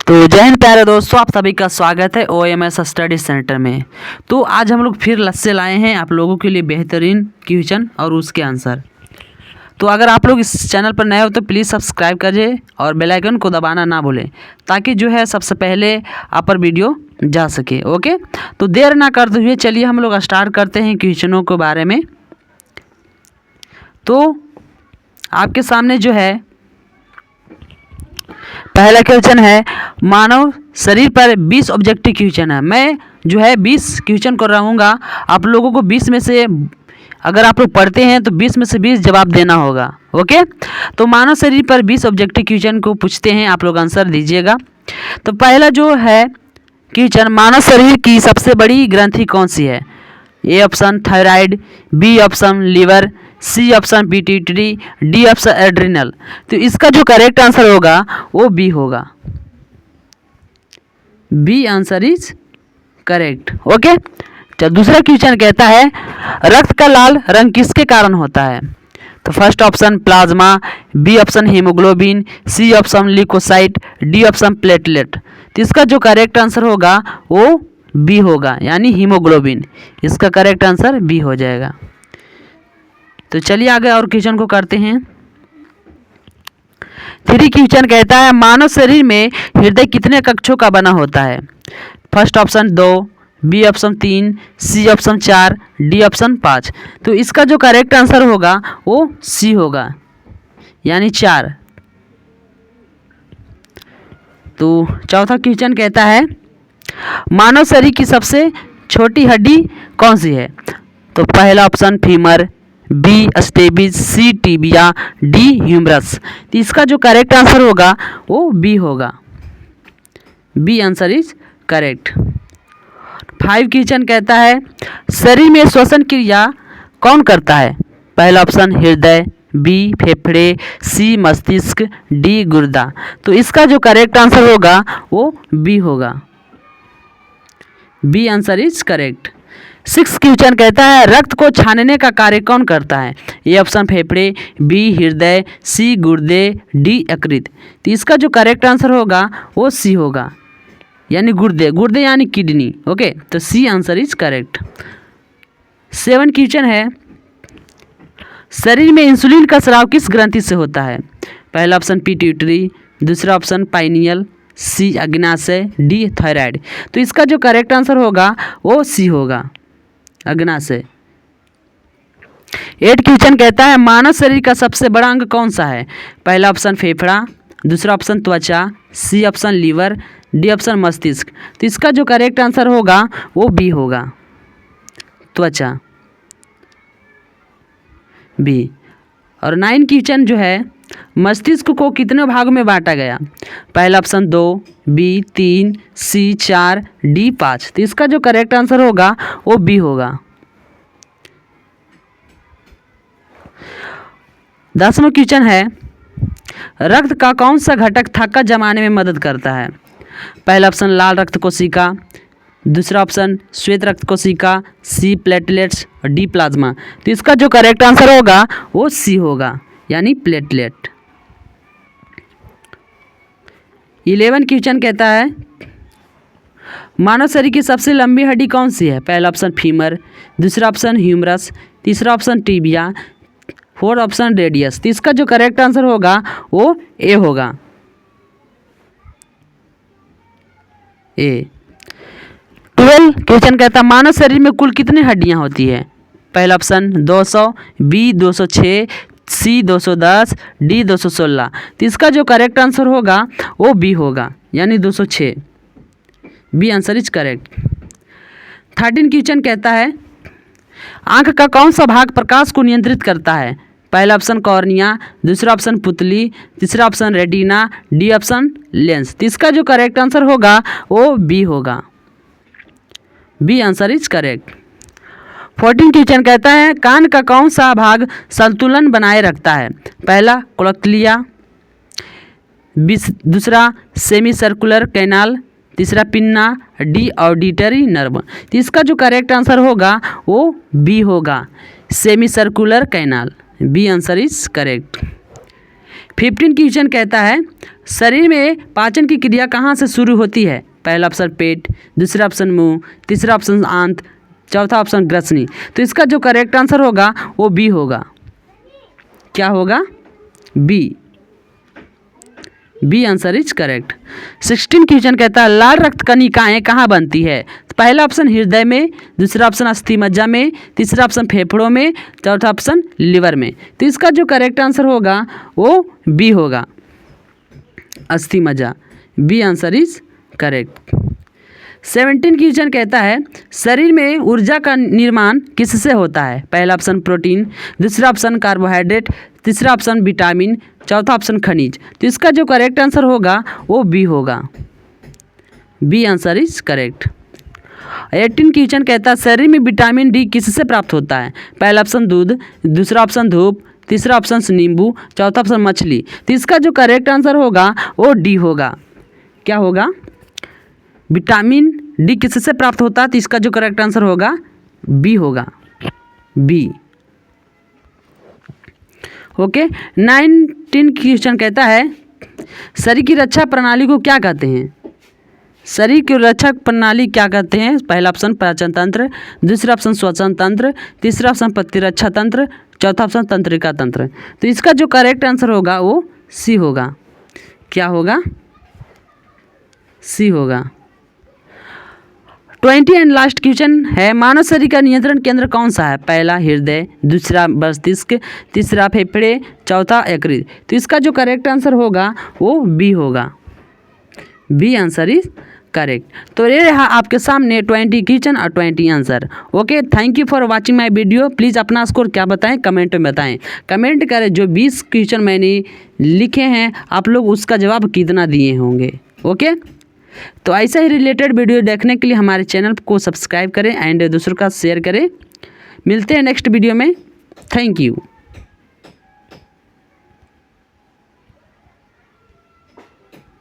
तो जय हिंद प्यारे दोस्तों, आप सभी का स्वागत है OMS स्टडी सेंटर में। तो आज हम लोग फिर से लाए हैं आप लोगों के लिए बेहतरीन क्वेश्चन और उसके आंसर। तो अगर आप लोग इस चैनल पर नए हो तो प्लीज़ सब्सक्राइब करिए और बेल आइकन को दबाना ना भूलें, ताकि जो है सबसे पहले आप पर वीडियो जा सके। ओके, तो देर ना करते हुए चलिए हम लोग स्टार्ट करते हैं क्वेश्चनों के बारे में। तो आपके सामने जो है पहला क्वेश्चन है, मानव शरीर पर 20 ऑब्जेक्टिव क्वेश्चन है। मैं जो है 20 क्वेश्चन कर रहूँगा, आप लोगों को 20 में से अगर आप लोग पढ़ते हैं तो 20 में से 20 जवाब देना होगा। ओके, तो मानव शरीर पर 20 ऑब्जेक्टिव क्वेश्चन को पूछते हैं, आप लोग आंसर दीजिएगा। तो पहला जो है क्वेश्चन, मानव शरीर की सबसे बड़ी ग्रंथि कौन सी है? A option thyroid, B option liver, C option pituitary, D option adrenal. तो इसका जो करेक्ट आंसर होगा वो बी होगा। B answer is correct. Okay, चल दूसरा क्वेश्चन कहता है, रक्त का लाल रंग किसके कारण होता है? तो first option plasma, B option haemoglobin, C option leucocyte, D option platelet. तो इसका जो करेक्ट आंसर होगा वो बी होगा, यानी हीमोग्लोबिन। इसका करेक्ट आंसर बी हो जाएगा। तो चलिए आगे और क्वेश्चन को करते हैं। 3 क्वेश्चन कहता है, मानव शरीर में हृदय कितने कक्षों का बना होता है? First option 2, B option 3, C option 4, D option 5। तो इसका जो करेक्ट आंसर होगा वो सी होगा, यानी 4। तो चौथा क्वेश्चन कहता है, मानव शरीर की सबसे छोटी हड्डी कौन सी है? तो पहला option femur, B stapes, C tibia, D humerus. तो इसका जो करेक्ट आंसर होगा वो बी होगा। B answer is correct. 5 question कहता है, शरीर में श्वसन क्रिया कौन करता है? पहला ऑप्शन हृदय, बी फेफड़े, सी मस्तिष्क, डी गुर्दा। तो इसका जो करेक्ट आंसर होगा वो बी होगा। B answer is correct. 6 question कहता है, रक्त को छानने का कार्य कौन करता है? ए ऑप्शन फेफड़े, बी हृदय, सी गुर्दे, डी यकृत। तो इसका जो करेक्ट आंसर होगा वो सी होगा, यानी गुर्दे। गुर्दे यानी किडनी। ओके, तो C answer is correct. 7 question है, शरीर में इंसुलिन का स्राव किस ग्रंथि से होता है? पहला ऑप्शन पिट्यूटरी, दूसरा ऑप्शन पाइनियल, सी अग्नाशय, डी थायराइड। तो इसका जो करेक्ट आंसर होगा वो सी होगा, अग्नाशय। 8 क्वेश्चन कहता है, मानव शरीर का सबसे बड़ा अंग कौन सा है? पहला ऑप्शन फेफड़ा, दूसरा ऑप्शन त्वचा, C option liver, D option मस्तिष्क। तो इसका जो करेक्ट आंसर होगा वो बी होगा, त्वचा, बी। और 9 क्वेश्चन जो है, मस्तिष्क को कितने भाग में बांटा गया? पहला ऑप्शन 2, बी 3, सी 4, डी 5। तो इसका जो करेक्ट आंसर होगा वो बी होगा। 10वां क्वेश्चन है, रक्त का कौन सा घटक थक्का जमाने में मदद करता है? पहला ऑप्शन लाल रक्त कोशिका, दूसरा ऑप्शन श्वेत रक्त कोशिका, सी प्लेटलेट्स, डी प्लाज्मा। तो इसका जो करेक्ट आंसर होगा वो सी होगा, यानी प्लेटलेट। 11 क्वेश्चन कहता है, मानव शरीर की सबसे लंबी हड्डी कौन सी है? पहला ऑप्शन फीमर, दूसरा ऑप्शन ह्यूमरस, तीसरा ऑप्शन टिबिया, 4 ऑप्शन रेडियस। तो इसका जो करेक्ट आंसर होगा वो ए होगा, ए। 12 क्वेश्चन कहता है, मानव शरीर में कुल कितनी हड्डियां होती है? पहला ऑप्शन 200, बी 206, सी 210, डी 216। तो इसका जो करेक्ट आंसर होगा वो बी होगा, यानी 206। B answer is correct. 13 question कहता है, आंख का कौन सा भाग प्रकाश को नियंत्रित करता है? पहला ऑप्शन कॉर्निया, दूसरा ऑप्शन पुतली, तीसरा option retina, D option lens. तो इसका जो करेक्ट आंसर होगा वो बी होगा। B answer is correct. 14 question कहता है, कान का कौन सा भाग संतुलन बनाए रखता है? पहला कोक्लिया, दूसरा सेमी सर्कुलर कैनाल, तीसरा पिन्ना, डी ऑडिटरी नर्व। तो इसका जो करेक्ट आंसर होगा वो बी होगा, semi circular canal. B answer is correct. 15 question कहता है शरीर में पाचन की क्रिया कहाँ से शुरू होती है? पहला ऑप्शन पेट, दूसरा ऑप्शन मुंह, तीसरा ऑप्शन आंत, चौथा ऑप्शन ग्रसनी। तो इसका जो करेक्ट आंसर होगा वो बी होगा। क्या होगा? B. B answer is correct. 16 question कहता है लाल रक्त कणिकाएं कहाँ बनती है? पहला ऑप्शन हृदय में, दूसरा ऑप्शन अस्थि मज्जा में, तीसरा ऑप्शन फेफड़ों में, चौथा ऑप्शन लिवर में। तो इसका जो करेक्ट आंसर होगा वो बी होगा, अस्थि मज्जा। B answer is correct. 17 question कहता है शरीर में ऊर्जा का निर्माण किससे होता है? पहला ऑप्शन प्रोटीन, दूसरा ऑप्शन कार्बोहाइड्रेट, तीसरा ऑप्शन विटामिन, चौथा ऑप्शन खनिज। तो इसका जो करेक्ट आंसर होगा वो बी होगा। B answer is correct. 18 question कहता है शरीर में विटामिन डी किससे प्राप्त होता है? पहला ऑप्शन दूध, दूसरा ऑप्शन धूप, तीसरा ऑप्शन नींबू, चौथा ऑप्शन मछली। तो इसका जो करेक्ट आंसर होगा वो डी होगा। क्या होगा? विटामिन डी किससे प्राप्त होता है? तो इसका जो करेक्ट आंसर होगा बी होगा, बी। ओके। 19 क्वेश्चन कहता है शरीर की रक्षा प्रणाली को क्या कहते हैं? शरीर की रक्षा प्रणाली क्या कहते हैं? पहला ऑप्शन पाचन तंत्र, दूसरा ऑप्शन श्वसन तंत्र, तीसरा ऑप्शन प्रतिरक्षा तंत्र, चौथा ऑप्शन तंत्रिका तंत्र। तो इसका जो करेक्ट आंसर होगा वो सी होगा। क्या होगा? सी होगा। 20 एंड लास्ट क्वेश्चन है मानव शरीर का नियंत्रण केंद्र कौन सा है? पहला हृदय, दूसरा मस्तिष्क, तीसरा फेफड़े, चौथा यकृत। तो इसका जो करेक्ट आंसर होगा वो बी होगा। B answer is correct. तो ये रहा आपके सामने 20 क्वेश्चन और 20 answer. Okay, thank you for watching my video. Please अपना स्कोर क्या बताएं कमेंट में बताएं। कमेंट करें जो 20 क्वेश्चन मैंने लिखे हैं आप लोग उसका जवाब कितना दिए होंगे। ओके, तो ऐसा ही रिलेटेड वीडियो देखने के लिए हमारे चैनल को सब्सक्राइब करें एंड दूसरों का शेयर करें। मिलते हैं नेक्स्ट वीडियो में। Thank you.